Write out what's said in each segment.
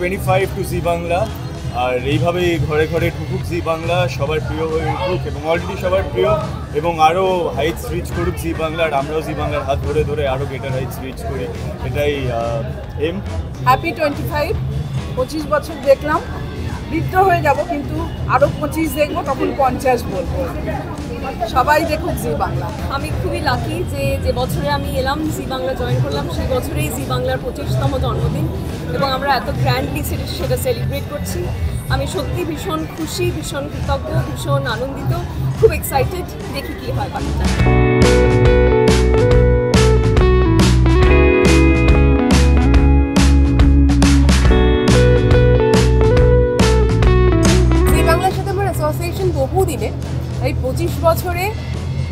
25 two Zee Bangla. আর এইভাবেই ঘরে ঘরে ঢুকুক জি বাংলা, সবার প্রিয় হয়ে উঠুক এবং অলরেডি সবার প্রিয়, এবং আরও হাইটস রিচ করুক জি বাংলা। আর আমরাও জি বাংলার হাত ধরে ধরে আরও বেটার হাইটস রিচ করি, এটাই এম। হ্যাপি 25। 25 বছর দেখলাম, বৃদ্ধ হয়ে যাব, কিন্তু আরও 25 দেখবো, তখন 50 বলবো। সবাই দেখুক জি বাংলা। আমি খুবই লাকি যে বছরে আমি এলাম জি বাংলা জয়েন করলাম, সেই বছরেই জি বাংলার 25তম জন্মদিন, এবং আমরা এত গ্র্যান্ডলি সেটা সেলিব্রেট করছি। আমি সত্যি ভীষণ খুশি, ভীষণ কৃতজ্ঞ, ভীষণ আনন্দিত, খুব এক্সাইটেড, দেখি কী হয় বাকিটা। জি বাংলার সাথে আমার অ্যাসোসিয়েশন বহুদিনে, এই 25 বছরে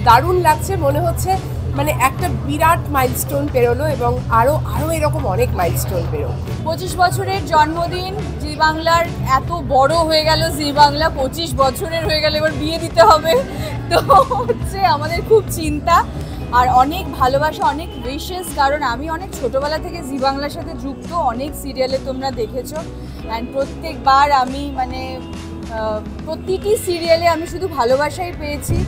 দারুণ লাগছে। মনে হচ্ছে মানে একটা বিরাট মাইলস্টোন পেরোলো, এবং আরও এরকম অনেক মাইলস্টোন পেরো। 25 বছরের জন্মদিন জি বাংলার, এত বড় হয়ে গেল জি বাংলা, 25 বছরের হয়ে গেল, এবার বিয়ে দিতে হবে। তো হচ্ছে আমাদের খুব চিন্তা আর অনেক ভালোবাসা, অনেক উইশেস, কারণ আমি অনেক ছোটোবেলা থেকে জি বাংলার সাথে যুক্ত। অনেক সিরিয়ালে তোমরা দেখেছো, অ্যান্ড প্রত্যেকবার আমি মানে প্রতিটি সিরিয়ালে আমি শুধু ভালোবাসাই পেয়েছি।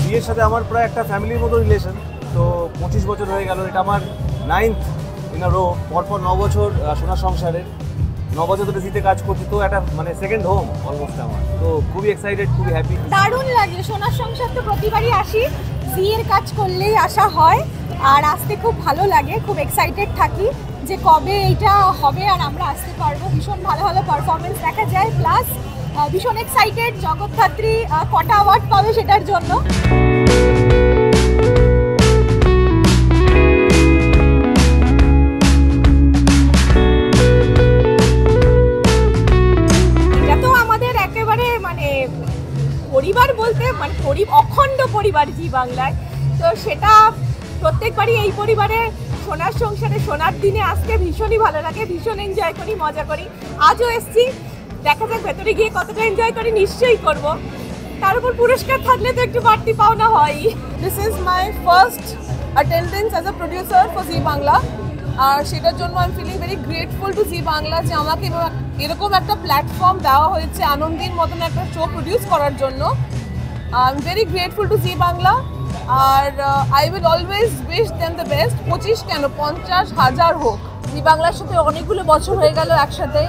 বিয়ের সাথে আমার প্রায় একটা ফ্যামিলির মতো রিলেশন। তো 25 বছর হয়ে গেল, এটা আমার 9th ইন আ রো। পরপর 9 বছর সোনার সংসারে, 9 বছর ধরে জিতে কাজ করছি, তো একটা মানে সেকেন্ড হোম অলমোস্ট আমার। তো খুবই এক্সাইটেড, খুবই হ্যাপি। দারুণ লাগে। সোনার সংসার তো প্রতিবারই আসি, জি এর কাজ করলেই আসা হয়, আর আসতে খুব ভালো লাগে, খুব এক্সাইটেড থাকি যে কবে এইটা হবে আর আমরা আসতে পারবো। ভীষণ ভালো ভালো পারফরমেন্স দেখা যায়, প্লাস ভীষণ এক্সাইটেড জগৎধাত্রী কটা অ্যাওয়ার্ড পাবে সেটার জন্য। এটা তো আমাদের একেবারে মানে পরিবার বলতে মানে অখণ্ড পরিবার জি বাংলায়। তো সেটা প্রত্যেকবারই এই পরিবারে সোনার সংসারে সোনার দিনে আসতে ভীষণই ভালো লাগে, ভীষণ এনজয় করি, মজা করি। আজও এসছি, দেখা যাক ভেতরে গিয়ে কতটা এনজয় করি, নিশ্চয়ই করব। তার উপর পুরস্কার থাকলে তো একটু বাড়তি পাওনা হয়। This is my first attendance as a producer for Zee Bangla, আর সেটার জন্য I am feeling very grateful to Zee Bangla যে আমাকে এরকম একটা প্ল্যাটফর্ম দেওয়া হয়েছে আনন্দের মতন একটা শো প্রডিউস করার জন্য। I am very grateful to Zee Bangla, আর I will always wish them the best. 25 কেন, 50,000 হোক। জি বাংলার সাথে অনেকগুলো বছর হয়ে গেল একসাথে,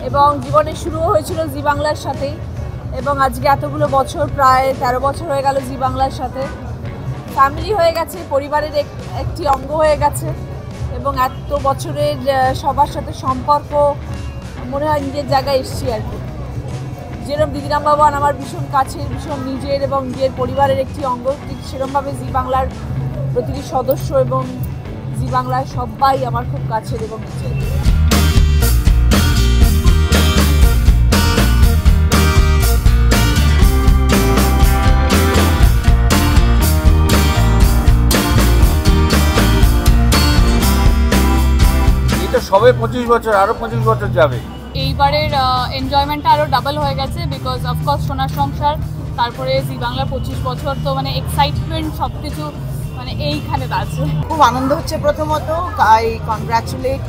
এবং জীবনের শুরুও হয়েছিল জি বাংলার সাথেই, এবং আজকে এতগুলো বছর, প্রায় 13 বছর হয়ে গেল জি বাংলার সাথে। ফ্যামিলি হয়ে গেছে, পরিবারের একটি অঙ্গ হয়ে গেছে, এবং এত বছরের সবার সাথে সম্পর্ক মনে হয় নিজের জায়গায় এসেছি আর কি। যেরকম দিদিরাম বাবান আমার ভীষণ কাছের, ভীষণ নিজের এবং নিজের পরিবারের একটি অঙ্গ, ঠিক সেরকমভাবে জি বাংলার প্রতিটি সদস্য এবং জি বাংলার সবাই আমার খুব কাছের এবং নিজের। সবে 25 বছর, আরো 25 বছর যাবে। এইবারের এনজয়মেন্টটা আরও ডাবল হয়ে গেছে, বিকজ অফকোর্স সোনার সংসার, তারপরে জি বাংলা 25 বছর, তো মানে এক্সাইটমেন্ট সব কিছু মানে এইখানে আছে। খুব আনন্দ হচ্ছে। প্রথমত I congratulate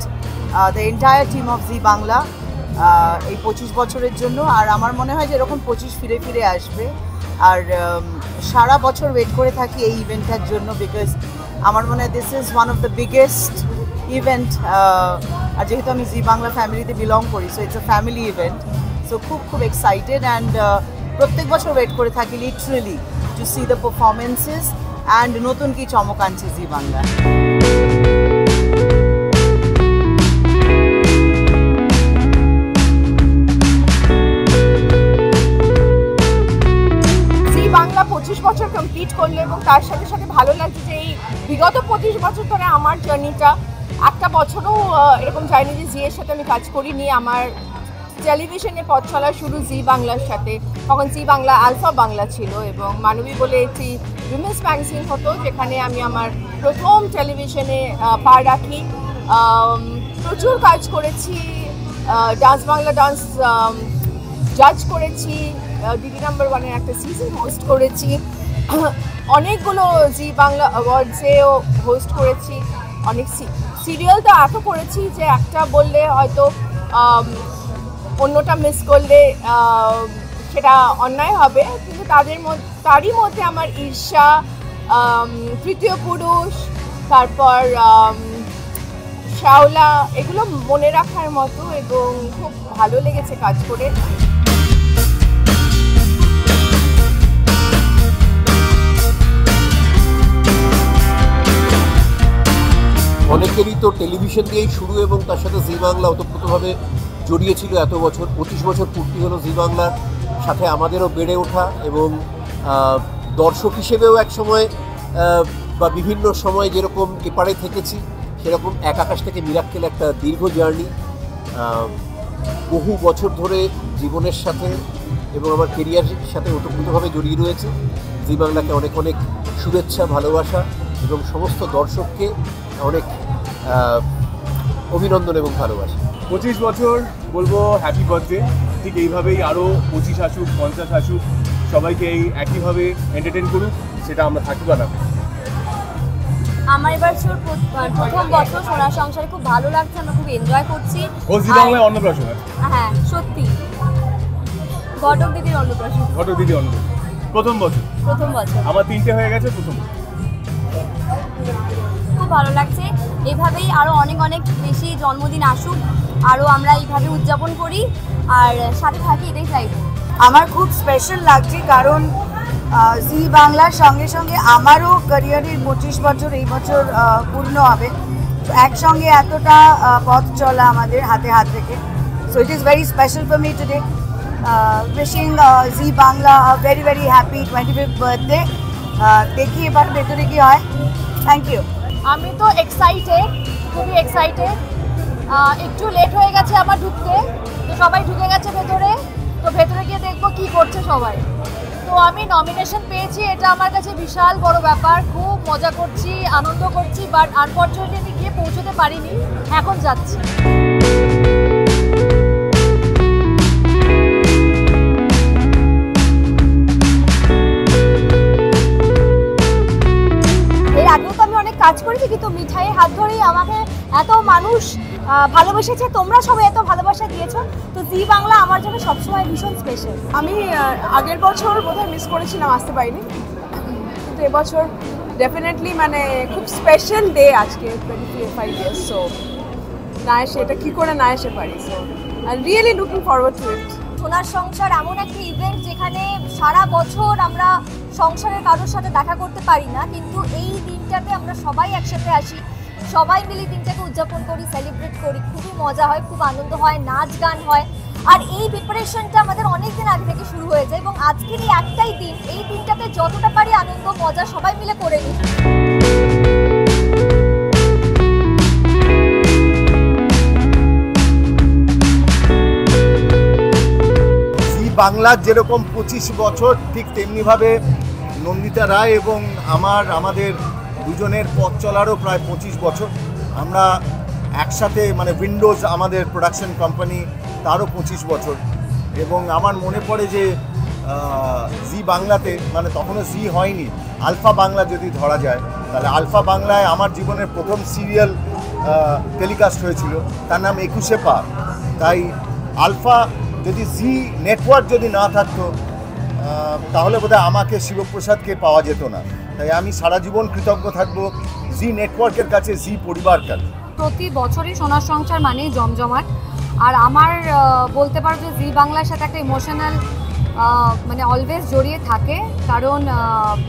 the entire team of Zee Bangla এই 25 বছরের জন্য। আর আমার মনে হয় যে এরকম 25 ফিরে ফিরে আসবে, আর সারা বছর ওয়েট করে থাকি এই ইভেন্টটার জন্য, বিকজ আমার মনে হয় this is one of the biggest event. আর যেহেতু আমি জি বাংলা ফ্যামিলিতে বিলং করি, so it's a family event. So খুব এক্সাইটেড, অ্যান্ড প্রত্যেক বছর ওয়েট করে থাকি literally to see the performances, and নতুন কি চমক আনছে জি বাংলা। জি বাংলা 25 বছর কমপ্লিট করলো, এবং তার সাথে সাথে ভালো লাগছে যে এই বিগত 25 বছর ধরে আমার জার্নিটা একটা বছরও এরকম যায়নি যে জি এর সাথে আমি কাজ করিনি। আমার টেলিভিশনে পথ চলা শুরু জি বাংলার সাথে, তখন জি বাংলা আলফা বাংলা ছিল, এবং মানবী বলে একটি উইমেন্স ম্যাগাজিন হতো, যেখানে আমি আমার প্রথম টেলিভিশনে পা রাখি। প্রচুর কাজ করেছি, ডান্স বাংলা ডান্স জাজ করেছি, দিদি নাম্বার ওয়ানের একটা সিজন হোস্ট করেছি, অনেকগুলো জি বাংলা অ্যাওয়ার্ডসেও হোস্ট করেছি, অনেক সিরিয়াল তো এত করেছি যে একটা বললে হয়তো অন্যটা মিস করলে সেটা অন্যায় হবে, কিন্তু তারই মধ্যে আমার ঈর্ষা, তৃতীয় পুরুষ, তারপর শ্যাওলা, এগুলো মনে রাখার মতো এবং খুব ভালো লেগেছে কাজ করে। অনেকেরই তো টেলিভিশন দিয়েই শুরু এবং তার সাথে জি বাংলা ওতপ্রোতভাবে জড়িয়েছিল এত বছর। 25 বছর পূর্তি হলো জি বাংলার সাথে আমাদেরও বেড়ে ওঠা, এবং দর্শক হিসেবেও এক সময় বা বিভিন্ন সময় যেরকম এপারে থেকেছি, সেরকম এক আকাশ থেকে মিরাক্কেল একটা দীর্ঘ জার্নি। বহু বছর ধরে জীবনের সাথে এবং আমার কেরিয়ারের সাথে ওতপ্রোতভাবে জড়িয়ে রয়েছে। জি বাংলাকে অনেক অনেক শুভেচ্ছা, ভালোবাসা এবং সমস্ত দর্শককে অনেক অভিনন্দন এবং ভালোবাসা। 25 বছর বলবো হ্যাপি বার্থডে। ঠিক এইভাবেই আরও 25 আসুক, 50 আসুক, সবাইকে এই একইভাবে এন্টারটেন করুক, সেটা আমরা থাকি বানাবো। আমার এবার প্রথম বছর সোনার সংসারে খুব ভালো লাগছে, আমরা খুব এনজয় করছি। জি বাংলায় অন্নপ্রাশন। হ্যাঁ সত্যি, ঘটক দিদির অন্নপ্রাশন। ঘটক দিদি অন্নপ্রাশন প্রথম বছর। আমার 3টে হয়ে গেছে প্রথম। খুব ভালো লাগছে, এভাবেই আরও অনেক অনেক বেশি জন্মদিন আসুক, আরও আমরা এইভাবে উদযাপন করি আর সাথে থাকি, এটাই চাইবো। আমার খুব স্পেশাল লাগছে কারণ জি বাংলার সঙ্গে সঙ্গে আমারও ক্যারিয়ারের 25 বছর এই বছর পূর্ণ হবে। তো একসঙ্গে এতটা পথ চলা আমাদের হাতে হাত থেকে, so it is very special for me today. Wishing Zee Bangla very very happy 25th birthday. দেখি এবার ভেতরে কি হয়। Thank you. আমি তো এক্সাইটেড, খুবই এক্সাইটেড। একটু লেট হয়ে গেছে আমার ঢুকতে, তো সবাই ঢুকে গেছে ভেতরে, তো ভেতরে গিয়ে দেখবো কি করছে সবাই। তো আমি নমিনেশন পেয়েছি, এটা আমার কাছে বিশাল বড় ব্যাপার, খুব মজা করছি, আনন্দ করছি, বাট আনফর্চুনেটলি আমি গিয়ে পৌঁছতে পারিনি, এখন যাচ্ছি। এর আগেও তো আমি অনেক কাজ করেছি, কিন্তু মিঠাইয়ের হাত ধরেই আমাকে এত মানুষ ভালোবেসেছে, তোমরা সবাই এত ভালোবাসা দিয়েছো, তো জি বাংলা আমার জন্য সবসময় ভীষণ স্পেশাল। আমি আগের বছর বোধহয় মিস করেছিলাম, আসতে পারিনি, কিন্তু এবছর ডেফিনেটলি মানে খুব স্পেশাল ডে আজকে, 25 ইয়ার্স। সো না এসে এটা কী করে না এসে পারি, so I really looking forward to it. সোনার সংসার এমন একটা ইভেন্ট যেখানে সারা বছর আমরা সংসারের কারোর সাথে দেখা করতে পারি না, কিন্তু এই দিনটাতে আমরা সবাই একসাথে আসি, সবাই মিলে দিনটাকে উদযাপন করি, সেলিব্রেট করি, খুবই মজা হয়, খুব আনন্দ হয়, নাচ গান হয়। আর এই প্রিপারেশনটা আমাদের অনেক দিন আগে থেকে শুরু হয়ে যায়, এবং আজকের এই একটাই দিন, এই দিনটাতে যতটা পারি আনন্দ মজা সবাই মিলে করে নিই। বাংলার যেরকম 25 বছর, ঠিক তেমনিভাবে নন্দিতা রায় এবং আমাদের দুজনের পথ চলারও প্রায় 25 বছর। আমরা একসাথে মানে উইন্ডোজ আমাদের প্রোডাকশন কোম্পানি, তারও 25 বছর। এবং আমার মনে পড়ে যে জি বাংলাতে, মানে তখনও জি হয়নি, আলফা বাংলা যদি ধরা যায়, তাহলে আলফা বাংলায় আমার জীবনের প্রথম সিরিয়াল টেলিকাস্ট হয়েছিল, তার নাম 21 পা। তাই আলফা যদি জি নেটওয়ার্ক যদি না থাকতো, তাহলে বোধহয় আমাকে শিবপ্রসাদকে পাওয়া যেত না। তাই আমি সারা জীবন কৃতজ্ঞ থাকবো জি নেটওয়ার্কের কাছে, জি পরিবার কাছে। প্রতি বছরই সোনার সংসার মানেই জমজমাট, আর আমার বলতে পারো যে জি বাংলার সাথে একটা ইমোশনাল মানে অলওয়েজ জড়িয়ে থাকে, কারণ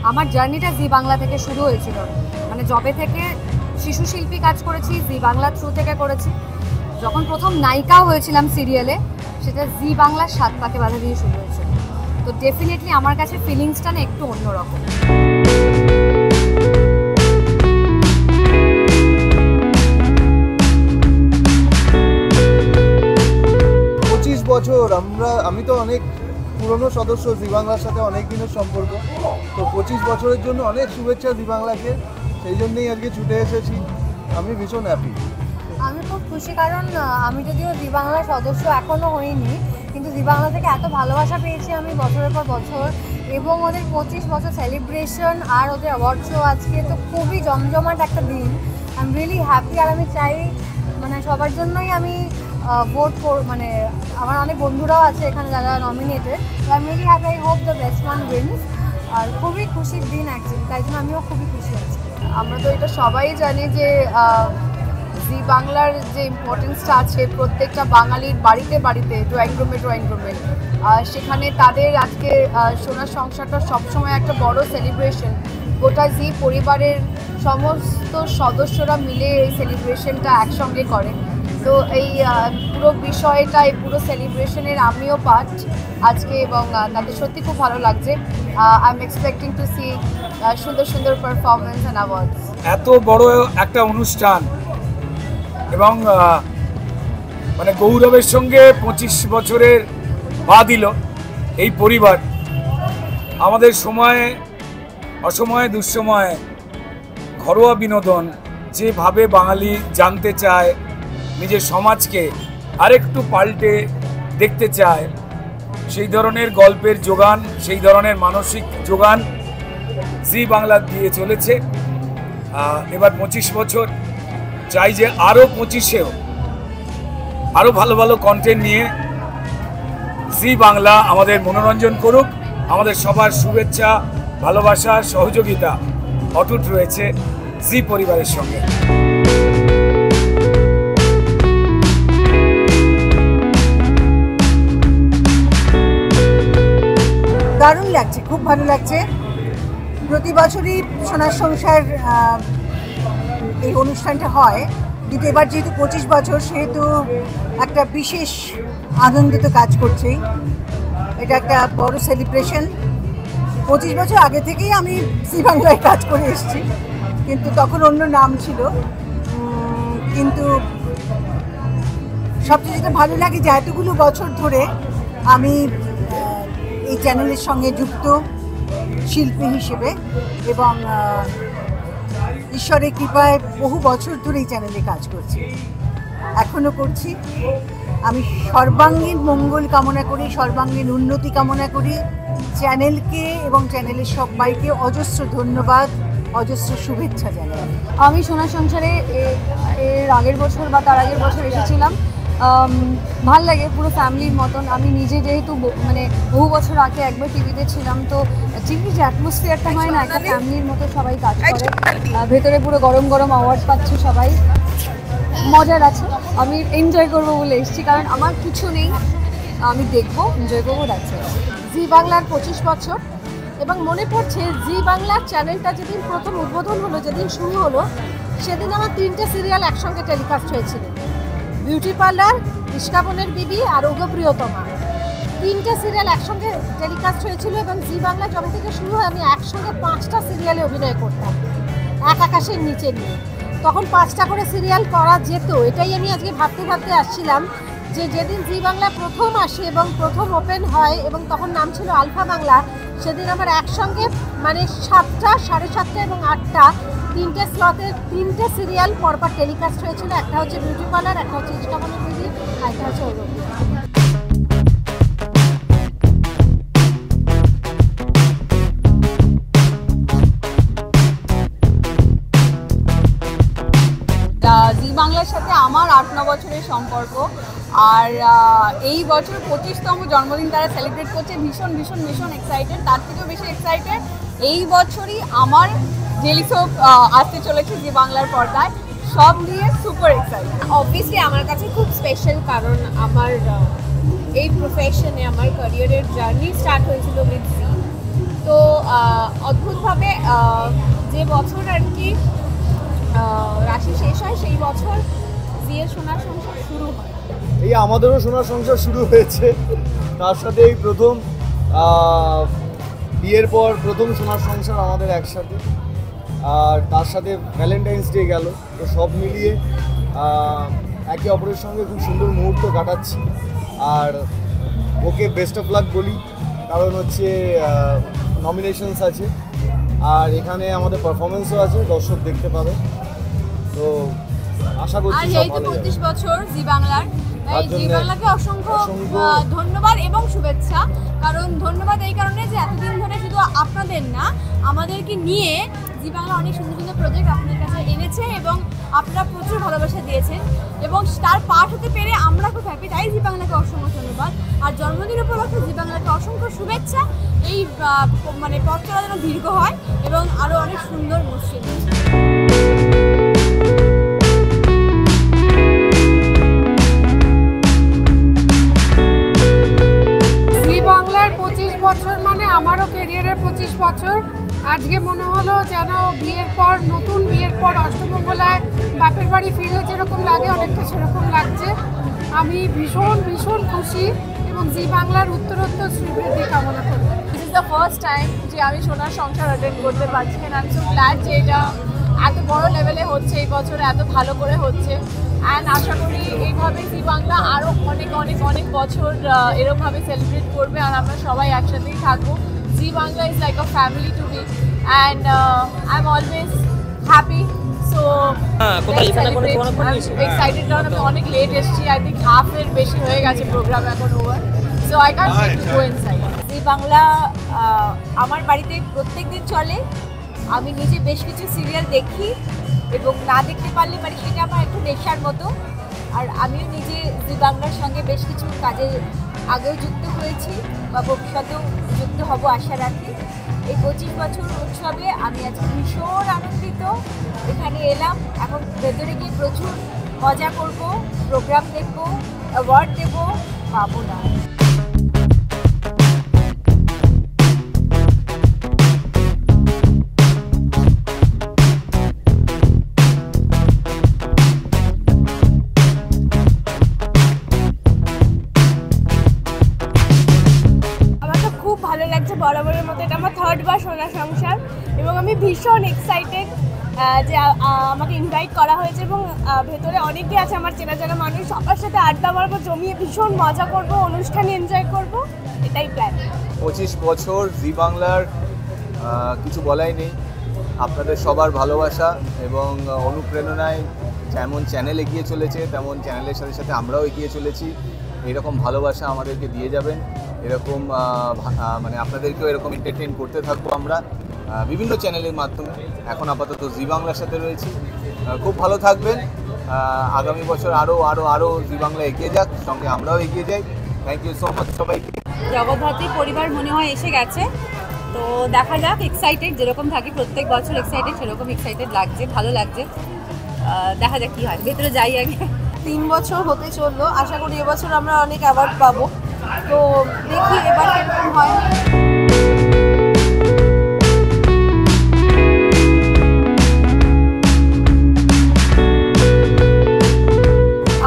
আমার জার্নিটা জি বাংলা থেকে শুরু হয়েছিল। মানে জবে থেকে শিশু শিল্পী কাজ করেছি, জি বাংলা থ্রু থেকে করেছি। যখন প্রথম নায়িকা হয়েছিলাম সিরিয়ালে, সেটা জি বাংলার 7 পাকে বাধা দিয়ে শুরু হয়েছিল। তো ডেফিনেটলি আমার কাছে ফিলিংসটা না একটু অন্যরকম। 25 বছর আমি তো অনেক পুরনো সদস্য, জি বাংলার সাথে অনেক দিনের সম্পর্ক। তো 25 বছরের জন্য অনেক শুভেচ্ছা জি বাংলাকে, সেই জন্যই আজকে ছুটে এসেছি। আমি ভীষণ হ্যাপি। আমি খুব খুশি, কারণ আমি যদিও জি বাংলার সদস্য এখনও হইনি, কিন্তু জি বাংলা থেকে এত ভালোবাসা পেয়েছি আমি বছরের পর বছর, এবং ওদের 25 বছর সেলিব্রেশন আর ওদের অ্যাওয়ার্ড শো আজকে তো খুবই জমজমাট একটা দিন। আই এম রিয়েলি হ্যাপি, আর আমি চাই মানে সবার জন্যই আমি ভোট মানে আমার অনেক বন্ধুরাও আছে এখানে যারা nominated, I am really happy, I hope the best one wins. আর খুবই খুশির দিন অ্যাকচুয়ালি, তাই জন্য আমিও খুবই খুশি আছি। আমরা তো এটা সবাই জানি যে জি বাংলার যে ইম্পর্টেন্সটা আছে প্রত্যেকটা বাঙালির বাড়িতে বাড়িতে, ড্রয়িং রুমে সেখানে তাদের আজকে সোনার সংসারটা সবসময় একটা বড় সেলিব্রেশন। গোটা জি পরিবারের সমস্ত সদস্যরা মিলে এই সেলিব্রেশনটা একসঙ্গে করে। তো এই পুরো বিষয়টা, এই পুরো সেলিব্রেশনের আমিও পার্ট আজকে, এবং তাদের সত্যি খুব ভালো লাগছে। I am expecting to see সুন্দর সুন্দর পারফরমেন্স অ্যান্ড অ্যাওয়ার্ডস। এত বড় একটা অনুষ্ঠান এবং মানে গৌরবের সঙ্গে 25 বছরের পা দিল এই পরিবার। আমাদের সময়ে, অসময়ে, দুঃসময়ে ঘরোয়া বিনোদন যেভাবে বাঙালি জানতে চায়, নিজের সমাজকে আরেকটু পাল্টে দেখতে চায়, সেই ধরনের গল্পের যোগান, সেই ধরনের মানসিক যোগান জি বাংলা দিয়ে চলেছে। এবার 25 বছর, চাই যে আরও 25এও আরও ভালো ভালো কন্টেন্ট নিয়ে জি বাংলা আমাদের মনোরঞ্জন করুক। আমাদের সবার শুভেচ্ছা, ভালোবাসা, সহযোগিতা অটুট রয়েছে জি পরিবারের সঙ্গে। দারুণ লাগছে, খুব ভালো লাগছে। প্রতি বছরই সোনার সংসার এই অনুষ্ঠানটা হয়, কিন্তু এবার যেহেতু 25 বছর, সেহেতু একটা বিশেষ আনন্দিত কাজ করছে। এটা একটা বড় সেলিব্রেশন। 25 বছর আগে থেকেই আমি জি বাংলায় কাজ করে এসেছি, কিন্তু তখন অন্য নাম ছিল। কিন্তু সবচেয়ে যেটা ভালো লাগে যে এতগুলো বছর ধরে আমি এই চ্যানেলের সঙ্গে যুক্ত শিল্পী হিসেবে, এবং ঈশ্বরের কৃপায় বহু বছর ধরে এই চ্যানেলে কাজ করছি, এখনও করছি। আমি সর্বাঙ্গীন মঙ্গল কামনা করি, সর্বাঙ্গীন উন্নতি কামনা করি। চ্যানেলকে এবং চ্যানেলের সবাইকে অজস্র ধন্যবাদ, অজস্র শুভেচ্ছা জানাই। আমি সোনার সংসারে এর আগের বছর বা তার আগের বছর এসেছিলাম। ভাল লাগে, পুরো ফ্যামিলির মতন। আমি নিজে যেহেতু মানে বহু বছর আগে একবার টিভিতে ছিলাম, তো টিভির যে অ্যাটমসফিয়ারটা হয় না, একটা ফ্যামিলির মতো সবাই কাজ করে। ভেতরে পুরো গরম গরম অ্যাওয়ার্ড পাচ্ছি, সবাই মজার আছে। আমি এনজয় করবো বলে এসেছি, কারণ আমার কিছু নেই, আমি দেখবো, এনজয় করবো, রাখছি। জি বাংলার 25 বছর, এবং মনে পড়ছে জি বাংলার চ্যানেলটা যেদিন প্রথম উদ্বোধন হলো, যেদিন শুরু হলো, সেদিন আমার 3টে সিরিয়াল একসঙ্গে টেলিকাস্ট হয়েছিল। বিউটি পার্লার, ইস্কাবনের বিবি আর ওগো প্রিয়তমা, 3টে সিরিয়াল একসঙ্গে টেলিকাস্ট হয়েছিল। এবং জি বাংলা যখন থেকে শুরু হয়, আমি একসঙ্গে 5টা সিরিয়ালে অভিনয় করতাম, এক আকাশের নিচে নিয়ে। তখন 5টা করে সিরিয়াল করা যেত। এটাই আমি আজকে ভাবতে ভাবতে আসছিলাম যে যেদিন জি বাংলা প্রথম আসে এবং প্রথম ওপেন হয়, এবং তখন নাম ছিল আলফা বাংলা, সেদিন আমার একসঙ্গে মানে 7টা, 7:30 এবং 8টা 3টে স্লটে 3টে সিরিয়াল পরপর টেলিকাস্ট হয়েছিল। একটা হচ্ছে বিউটি পার্লার, একটা হচ্ছে ইস্কাবনের বিবি, আর একটা হচ্ছে ওগো। জি বাংলার সাথে আমার 8-9 বছরের সম্পর্ক, আর এই বছর 25তম জন্মদিন তারা সেলিব্রেট করছে। ভীষণ ভীষণ ভীষণ এক্সাইটেড। তার থেকেও বেশি এক্সাইটেড এই বছরই আমার ডেলি সোপ আসতে চলেছে জি বাংলার পর্দায়। সব নিয়ে সুপার এক্সাইটেড। অবভিয়াসলি আমার কাছে খুব স্পেশাল, কারণ আমার এই প্রফেশনে আমার ক্যারিয়ারের জার্নি স্টার্ট হয়েছিল উইথ জি। তো অদ্ভুতভাবে যে বছর আর কি রাশি শেষ হয়, সেই বছর জিয়ের সোনার সংসার শুরু হয়। এই আমাদেরও সোনার সংসার শুরু হয়েছে, তার সাথে এই প্রথম বিয়ের পর প্রথম সোনার সংসার আমাদের একসাথে, আর তার সাথে ভ্যালেন্টাইন্স ডে গেল। তো সব মিলিয়ে একে অপরের সঙ্গে খুব সুন্দর মুহূর্ত কাটাচ্ছি। আর ওকে বেস্ট অফ লাক বলি, কারণ হচ্ছে নমিনেশনস আছে, আর এখানে আমাদের পারফরমেন্সও আছে, দর্শক দেখতে পাবে। তো আশা করছি আর সব এই তো ভালো যাবে। 25 বছর জি বাংলার, তাই জি বাংলাকে অসংখ্য ধন্যবাদ এবং শুভেচ্ছা। কারণ ধন্যবাদ এই কারণে যে এতদিন ধরে শুধু আপনাদের না, আমাদেরকে নিয়ে জি বাংলা অনেক সুন্দর সুন্দর প্রজেক্ট আপনাদের কাছে এনেছে এবং আপনারা প্রচুর ভালোবাসা দিয়েছেন এবং তার পার্ট হতে পেরে আমরা খুব হ্যাপি। তাই জি বাংলাকে অসংখ্য ধন্যবাদ। আর জন্মদিন উপলক্ষে জি বাংলাকে অসংখ্য শুভেচ্ছা। এই মানে পথ চলা যেন দীর্ঘ হয় এবং আরও অনেক সুন্দর মসৃণ। বাংলার 25 বছর মানে আমারও ক্যারিয়ারের 25 বছর। আজকে মনে হলো যেন বিয়ের পর, নতুন বিয়ের পর অষ্টমঙ্গলায় বাপের বাড়ি ফিরলে যেরকম লাগে অনেকটা সেরকম লাগছে। আমি ভীষণ ভীষণ খুশি এবং জি বাংলার উত্তরোত্তর শ্রীবৃদ্ধি কামনা করি। This is the first time যে আমি সোনার সংসার অ্যাটেন্ড করতে পারছি, and I am so glad যে এটা এত বড় লেভেলে হচ্ছে, এই বছরে এত ভালো করে হচ্ছে। অ্যান্ড আশা করি এইভাবে জি বাংলা আরও অনেক অনেক অনেক বছর এরকমভাবে সেলিব্রেট করবে আর আমরা সবাই একসাথেই থাকবো। Zee Bangla is like a family to me and I am always happy. So excited, কারণ আমি অনেক লেট এসেছি। আই থিঙ্ক হাফের বেশি হয়ে গেছে প্রোগ্রাম এখন over. So I can go inside. Zee Bangla আমার বাড়িতে প্রত্যেক দিন চলে। আমি নিজে বেশ কিছু সিরিয়াল দেখি এবং না দেখতে পারলে মানে সেটা আমার একটু নেশার মতো। আর আমিও নিজে জি বাংলার সঙ্গে বেশ কিছু কাজে আগেও যুক্ত হয়েছি বা ভবিষ্যতেও যুক্ত হব আশা রাখি। এই 25 বছর উৎসবে আমি আজকে ভীষণ আনন্দিত। এখানে এলাম, এখন ভেতরে গিয়ে প্রচুর মজা করব, প্রোগ্রাম দেখব, অ্যাওয়ার্ড দেব, পাবো না। বরাবরের মতো এটা আমার 3rd বার সোনার সংসার এবং আমি ভীষণ এক্সাইটেড যে আমাকে ইনভাইট করা হয়েছে এবং ভেতরে অনেকে আছে আমার চেনা জানা মানুষ, সবার সাথে আড্ডা মারবো, জমিয়ে ভীষণ মজা করব, অনুষ্ঠান এনজয় করব, এটাই প্ল্যান। 25 বছর জি বাংলার কিছু বলাই নেই। আপনাদের সবার ভালোবাসা এবং অনুপ্রেরণায় যেমন চ্যানেল এগিয়ে চলেছে তেমন চ্যানেলের সাথে সাথে আমরাও এগিয়ে চলেছি। এরকম ভালোবাসা আমাদেরকে দিয়ে যাবেন, এরকম মানে আপনাদেরকেও এরকম এন্টারটেইন করতে থাকবো আমরা বিভিন্ন চ্যানেলের মাধ্যমে। এখন আপাতত জি বাংলার সাথে রয়েছি। খুব ভালো থাকবেন। আগামী বছর আরও আরও আরও জি বাংলা এগিয়ে যাক, সঙ্গে আমরাও এগিয়ে যাই। থ্যাংক ইউ সো মাচ সবাইকে। জগদ্ধাত্রী পরিবার মনে হয় এসে গেছে, তো দেখা যাক। এক্সাইটেড যেরকম থাকি প্রত্যেক বছর এক্সাইটেড, সেরকম এক্সাইটেড লাগছে, ভালো লাগছে। দেখা যাক কী হয়, ভেতরে যাই আগে। 3 বছর হতে চললো, আশা করি এবছর আমরা অনেক অ্যাওয়ার্ড পাবো, তো দেখি এবার কিরকম হয়।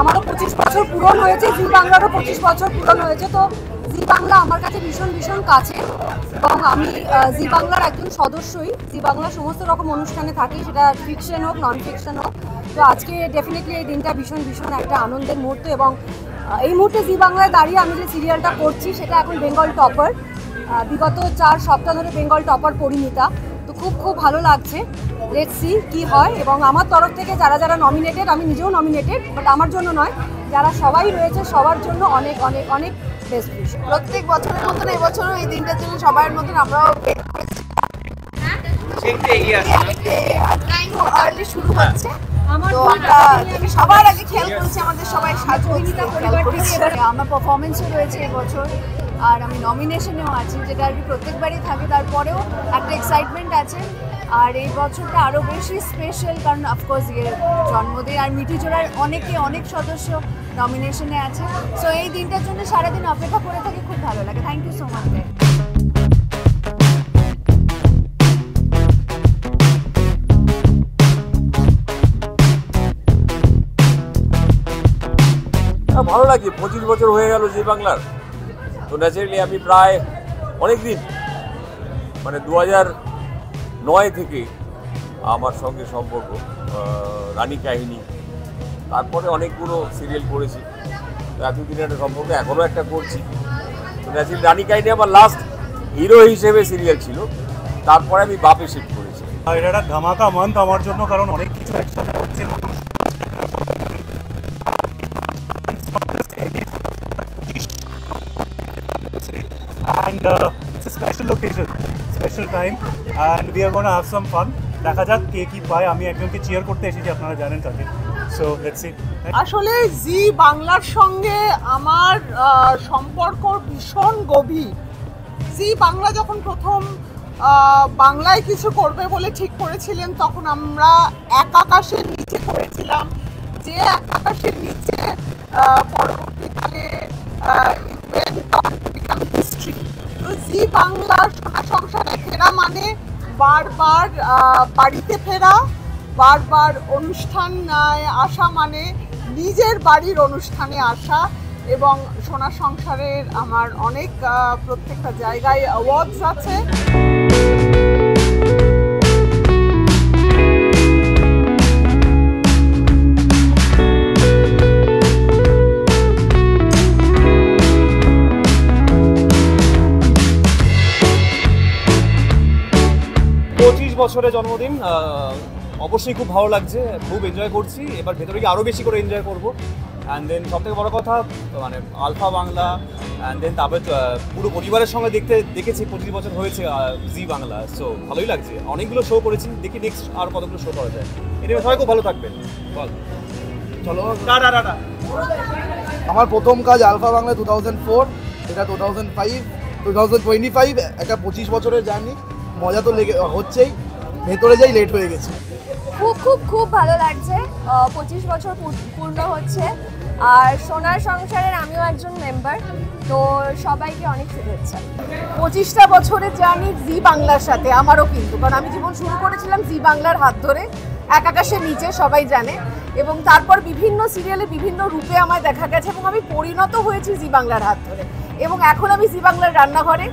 আমারও 25 বছর পূরণ হয়েছে, জি বাংলারও 25 বছর পূরণ হয়েছে। তো জি বাংলা আমার কাছে ভীষণ ভীষণ কাছে এবং আমি জি বাংলার একজন সদস্যই। জি বাংলার সমস্ত রকম অনুষ্ঠানে থাকি, সেটা ফিকশন হোক নন ফিকশন হোক। তো আজকে ডেফিনেটলি এই দিনটা ভীষণ ভীষণ একটা আনন্দের মুহূর্ত এবং এই মুহূর্তে জি বাংলায় দাঁড়িয়ে আমি যে সিরিয়ালটা করছি সেটা এখন বেঙ্গল টপার। বিগত 4 সপ্তাহ ধরে বেঙ্গল টপার পরিণীতা। তো খুব খুব ভালো লাগছে। লেটস সি কী হয়। এবং আমার তরফ থেকে যারা যারা নমিনেটেড, আমি নিজেও নমিনেটেড, বাট আমার জন্য নয়, যারা সবাই রয়েছে সবার জন্য অনেক অনেক অনেক বেস্ট উইশ। প্রত্যেক বছরের মতন এবছরও এই দিনটার জন্য সবার মতন আমরাও শুরু হচ্ছে। তো আমরা সবার আগে খেয়াল করেছি আমাদের সবাই সাজগোজিতা পরিবার থেকে আমার পারফরমেন্সও রয়েছে এবছর, আর আমি নমিনেশনেও আছি, যেটা আর কি প্রত্যেকবারই থাকে। তারপরেও একটা এক্সাইটমেন্ট আছে। আর এই বছরটা আরও বেশি স্পেশাল, কারণ অফকোর্স জন্মদিন আর মিঠু জোড়ার অনেক সদস্য নমিনেশনে আছে। সো এই দিনটার জন্য সারাদিন অপেক্ষা করে থাকি, খুব ভালো লাগে। Thank you so much. ভালো লাগে। 25 বছর হয়ে গেল জি বাংলার। তো ন্যাচারালি আমি প্রায় অনেক দিন মানে 2009 থেকে আমার সঙ্গে সম্পর্ক, রানী কাহিনী, তারপরে অনেকগুলো সিরিয়াল করেছি। তো এতদিনের একটা সম্পর্ক এখনও একটা করছি। তো ন্যাচারালি রানী কাহিনী আমার লাস্ট হিরো হিসেবে সিরিয়াল ছিল, তারপরে আমি বাপে শিফট করেছি। এটা একটা ধামাকা মান্থ আমার জন্য, কারণ অনেক কিছু একসাথে হচ্ছে। and it's a special occasion, special time, and we are going to have some fun. দেখা যাক কে কি পায়। আমি একজনকে চিয়ার করতে এসেছি, আপনারা জানেন তাকে। So let's see. আসলে জি বাংলার সঙ্গে আমার সম্পর্ক ভীষণ গভীর। জি বাংলা যখন প্রথম বাংলায় কিছু করবে বলে ঠিক করেছিলেন, তখন আমরা এক আকাশের নিচে করেছিলাম, যে এক আকাশের নিচে পরবর্তীকালে হিস্ট্রি। তো জি বাংলার সোনা সংসারে ফেরা মানে বারবার বাড়িতে ফেরা, বারবার অনুষ্ঠান আসা মানে নিজের বাড়ির অনুষ্ঠানে আসা, এবং সোনা সংসারের আমার অনেক প্রত্যেকটা জায়গায় অ্যাওয়ার্ডস আছে। 25 বছরের জন্মদিন, অবশ্যই খুব ভালো লাগছে, খুব এনজয় করছি। এবার ভেতরে গিয়ে আরও বেশি করে এনজয় করবো। অ্যান্ড দেন সবথেকে বড় কথা মানে আলফা বাংলা, অ্যান্ড দেন তারপরে পুরো পরিবারের সঙ্গে দেখেছি 25 বছর হয়েছে জি বাংলা। সো ভালোই লাগছে, অনেকগুলো শো করেছি, দেখি নেক্সট আর কতগুলো শো করা যায়। এনিওয়ে সবাই খুব ভালো থাকবেন। বল চলো টাটা। আমার প্রথম কাজ আলফা বাংলা 2004, এটা 2005, 2025, একটা 25 বছরের জার্নি। মজা তো লেগে হচ্ছেই, ভেতরে যাই লেট হয়ে গেছে। খুব ভালো লাগছে, 25 বছর পূর্ণ হচ্ছে, আর সোনার সংসারের আমিও একজন মেম্বার, তো সবাইকে অনেক শুভেচ্ছা। 25টা বছরের জার্নি জি বাংলার সাথে আমারও, কিন্তু কারণ আমি জীবন শুরু করেছিলাম জি বাংলার হাত ধরে, এক আকাশের নিচে সবাই জানে, এবং তারপর বিভিন্ন সিরিয়ালে বিভিন্ন রূপে আমায় দেখা গেছে, এবং আমি পরিণত হয়েছি জি বাংলার হাত ধরে। এবং এখন আমি জি বাংলার রান্নাঘরে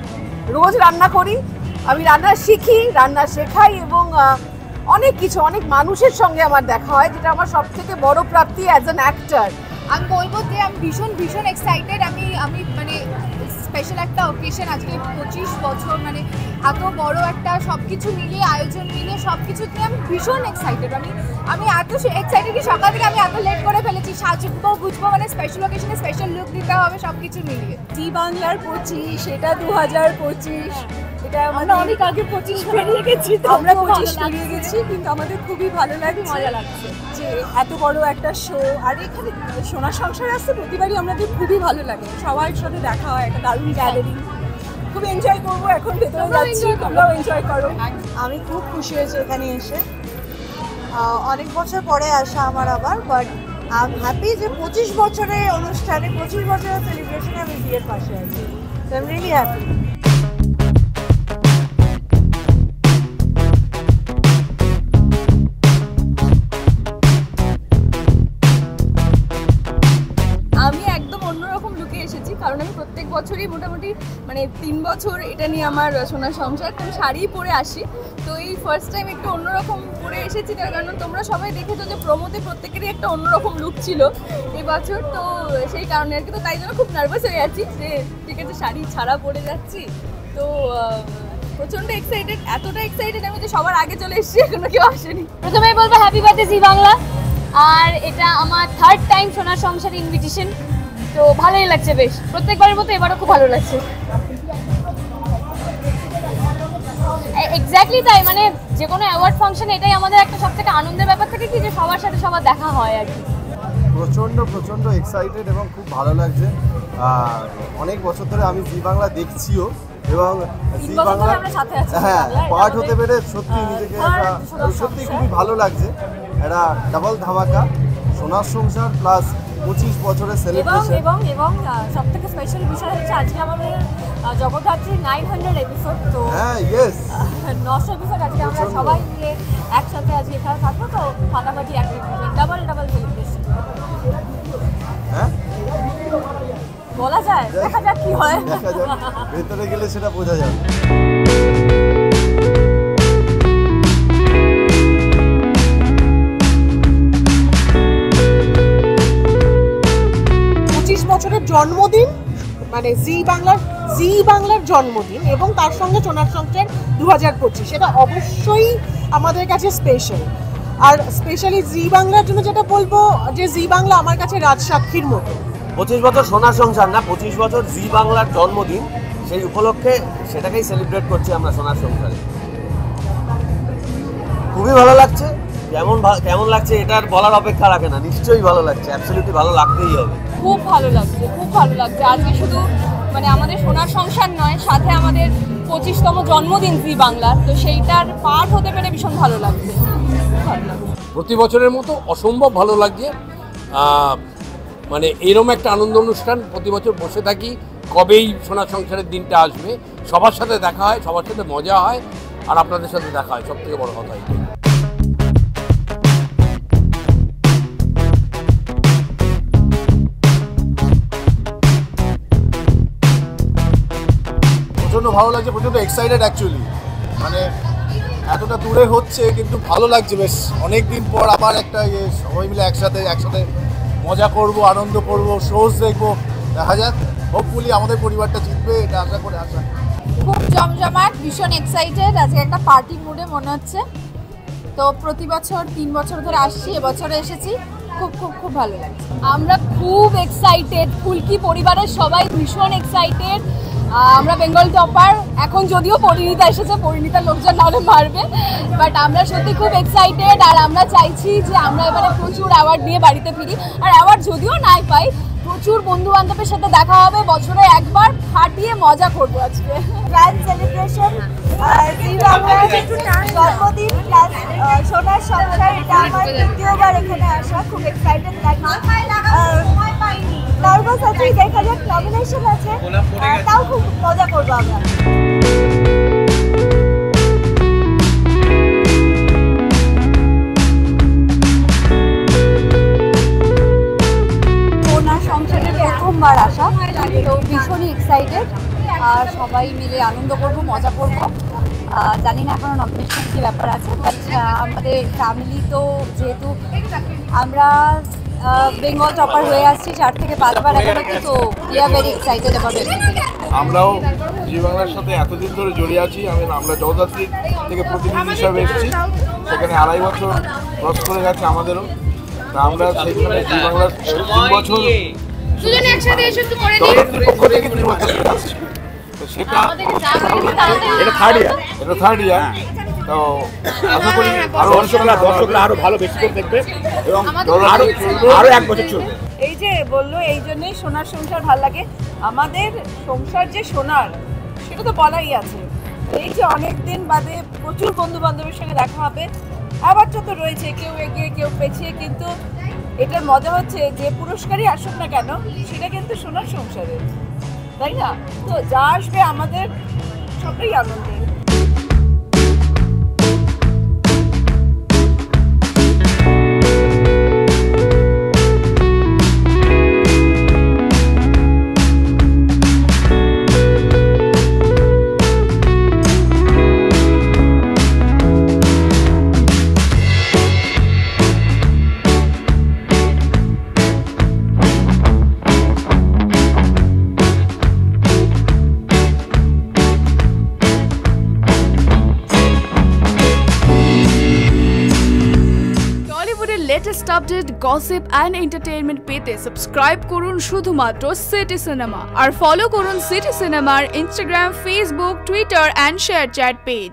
রোজ রান্না করি, আমি রান্না শিখি, রান্না শেখাই, এবং অনেক কিছু, অনেক মানুষের সঙ্গে আমার দেখা হয়, যেটা আমার সব থেকে বড় প্রাপ্তি অ্যাজ অ্যান অ্যাক্টর। আমি বলবো যে আমি ভীষণ এক্সাইটেড। আমি মানে স্পেশাল একটা অকেশন, আজকে 25 বছর, মানে এত বড় একটা সব কিছু মিলিয়ে, আয়োজন মিলিয়ে সব কিছুতে আমি ভীষণ এক্সাইটেড। আমি এত এক্সাইটেড কি সকাল থেকে আমি এত লেট করে ফেলেছি, সাজবো গুজবো, মানে স্পেশাল অকেশনে স্পেশাল লুক দিতে হবে, সব কিছু মিলিয়ে। জি বাংলার 25, সেটা 2025, এটা আমরা অনেক আগে 25 পেরিয়ে গেছি, আমরা 25 পেরিয়ে গেছি, কিন্তু আমাদের খুবই ভালো লাগছে, মজা লাগছে যে এত বড় একটা শো। আর এখানে সোনার সংসার আসছে প্রতিবারই আমাদের খুবই ভালো লাগে, সবার সাথে দেখা হয়, একটা দারুণ গ্যালারি, খুব এনজয় করবো। এখন ভেতরে যাচ্ছি, তোমরাও এনজয় করো। আমি খুব খুশি হয়েছি এখানে এসে, অনেক বছর পরে আসা আমার আবার, বাট আই এম হ্যাপি যে 25 বছরের অনুষ্ঠানে, 25 বছরের সেলিব্রেশনে আমি বিয়ের পাশে আছি। I am really happy. আমি একদম অন্যরকম লুকে এসেছি, কারণ আমি প্রত্যেক বছরই মোটামুটি মানে 3 বছর এটা নিয়ে আমার সোনার সংসার, তো শাড়ি পরে আসি। তো এই ফার্স্ট টাইম একটু অন্যরকম পরে এসেছি, তার কারণ তোমরা সবাই দেখেছো যে প্রোমোতে প্রত্যেকেরই একটা অন্যরকম লুক ছিল এই বছর, তো সেই কারণে আর কি। তো তাই জন্য খুব নার্ভাস হয়ে যাচ্ছি যে ঠিক আছে শাড়ি ছাড়া পরে যাচ্ছি, তো প্রচণ্ড এক্সাইটেড, এতটা এক্সাইটেড আমি যে সবার আগে চলে এসেছি, এখনো কেউ আসেনি। প্রথমেই বলবো হ্যাপি বার্থডে জি বাংলা, আর এটা আমার 3rd টাইম সোনার সংসার ইনভিটেশন, তো ভালোই লাগছে বেশ, প্রত্যেকবারের মতো এবারও খুব ভালো লাগছে। এক্স্যাক্টলি তাই, মানে যে কোনো অ্যাওয়ার্ড ফাংশন এটাই আমাদের একটা সব থেকে আনন্দের ব্যাপার থাকে কি, যে সবার সাথে সবার দেখা হয় আর কি। প্রচণ্ড এক্সাইটেড এবং খুব ভালো লাগছে। অনেক বছর ধরে আমি জি বাংলা দেখছিও, এবং জি বাংলা পার্ট হতে পেরে সত্যি নিজেকে সত্যি খুবই ভালো লাগছে। একটা ডাবল ধামাকা, সোনার সংসার প্লাস 25 বছরের সেলিব্রেশন, এবং সব থেকে স্পেশাল বিষয় হচ্ছে আজকে আমাদের জগদ্ধাত্রী 900 এপিসোড, তো হ্যাঁ ইয়েস 900 এপিসোড আজকে আমরা সবাই মিলে একসাথে আজকে এখানে থাকবো, তো ফাটাফাটি একটা ডাবল সেলিব্রেশন। হ্যাঁ বলা যায়, দেখা যাক কি হয়, দেখা যাক, ভেতরে গেলে সেটা বোঝা যাবে। 25 বছরের জন্মদিন, মানে জি বাংলার জন্মদিন, এবং তার সঙ্গে সোনার সংসার 2025, সেটা অবশ্যই আমাদের কাছে স্পেশাল। আর স্পেশালি জি বাংলার জন্য যেটা বলবো, যে জি বাংলা আমার কাছে রাজসাক্ষীর মতো। 25 বছর সোনার সংসার না, 25 বছর জি বাংলার জন্মদিন, সেই উপলক্ষে সেটাকেই সেলিব্রেট করছি আমরা সোনার সংসারে। খুবই ভালো লাগছে। কেমন লাগছে এটার বলার অপেক্ষা রাখে না, নিশ্চয়ই ভালো লাগছে, অ্যাবসলিউটলি ভালো লাগতেই হবে। খুব ভালো লাগছে, খুব ভালো লাগছে। আজকে শুধু মানে আমাদের সোনার সংসার নয়, সাথে আমাদের 25তম জন্মদিন জি বাংলার, তো সেইটার পার্ট হতে পেরে ভীষণ ভালো লাগছে। প্রতি বছরের মতো অসম্ভব ভালো লাগছে। মানে এরম একটা আনন্দ অনুষ্ঠান প্রতি বছর বসে থাকি, কবেই সোনার সংসারের দিনটা আসবে, সবার সাথে দেখা হয়, সবার সাথে মজা হয়, আর আপনাদের সাথে দেখা হয়, সব থেকে বড় কথা। প্রচণ্ড ভালো লাগছে, প্রচণ্ড এক্সাইটেড অ্যাকচুয়ালি। মানে এতটা দূরে হচ্ছে কিন্তু ভালো লাগছে, বেশ অনেক দিন পর আবার একটা সবাই মিলে একসাথে মজা করব, আনন্দ করব, শোজ দেখবো, দেখা যাক। হোপফুলি আমাদের পরিবারটা জিতবে, এটা আশা করে আসা। খুব জমজমাট, ভীষণ এক্সাইটেড। আজকে একটা পার্টি মুডে মনে হচ্ছে। তো প্রতি বছর 3 বছর ধরে আসছি, এবছরে এসেছি, খুব খুব খুব ভালো লাগছে। আমরা খুব এক্সাইটেড, ফুলকি পরিবারের সবাই ভীষণ এক্সাইটেড। আমরা বেঙ্গল টপার, এখন যদিও পরিণীতা এসেছে, পরিণীতার লোকজন নাহলে মারবে, বাট আমরা সত্যি খুব এক্সাইটেড। আর আমরা চাইছি যে আমরা এবারে প্রচুর অ্যাওয়ার্ড নিয়ে বাড়িতে ফিরি। আর অ্যাওয়ার্ড যদিও নাই পাই, প্রচুর বন্ধু বান্ধবের সাথে দেখা হবে, বছরে একবার ফাটিয়ে মজা করবো আজকে। গ্র্যান্ড সেলিব্রেশন, জি বাংলার জন্মদিন প্লাস সোনার সংসার, এটা আমার দ্বিতীয়বার এখানে আসা। খুব এক্সাইটেড লাগছে, নার্ভাস আছি, দেখা যাক, নমিনেশন আছে, তাও খুব মজা করবো আমরা। সোনার সংসারের প্রথমবার আসা, তো ভীষণই এক্সাইটেড। আর সবাই মিলে আনন্দ করবো, মজা করবো। জানি না এখনো নমিনেশন কী ব্যাপার আছে, বাট আমাদের ফ্যামিলি তো যেহেতু আমরা বেঙ্গল টপার হয়ে আসছি 4 থেকে 5 বার এখনো, তো we are very excited about everything. আমরাও জি বাংলার সাথে এতদিন ধরে জড়িয়ে আছি। আমরা জগদ্ধাত্রী থেকে প্রতিনিধি হিসাবে এসেছি, সেখানে 2.5 বছর ক্রস করে গেছে আমাদেরও। তা আমরা সেইখানে জি বাংলার 3 বছর সেটা এটা থার্ড ইয়ার। তো আশা করি আরো দর্শকরা আরো ভালো বেশি করে দেখবে এবং আরো 1 বছর চলবে। এই যে বললো, এই জন্যই সোনার সংসার ভালো লাগে। আমাদের সংসার যে সোনার, সেটা তো বলাই আছে। এই যে অনেক দিন বাদে প্রচুর বন্ধু বান্ধবের সঙ্গে দেখা হবে, আবারটা তো রয়েছে, কেউ এগিয়ে কেউ পেছিয়ে, কিন্তু এটার মজা হচ্ছে যে পুরস্কারই আসুক না কেন, সেটা কিন্তু সোনার সংসারের, তাই না? তো যা আসবে আমাদের সবটাই আনন্দের। Latest update, gossip and entertainment পেতে সাবস্ক্রাইব করুন শুধুমাত্র সিটি সিনেমা, আর ফলো করুন সিটি সিনেমার Instagram, Facebook, Twitter and share chat page.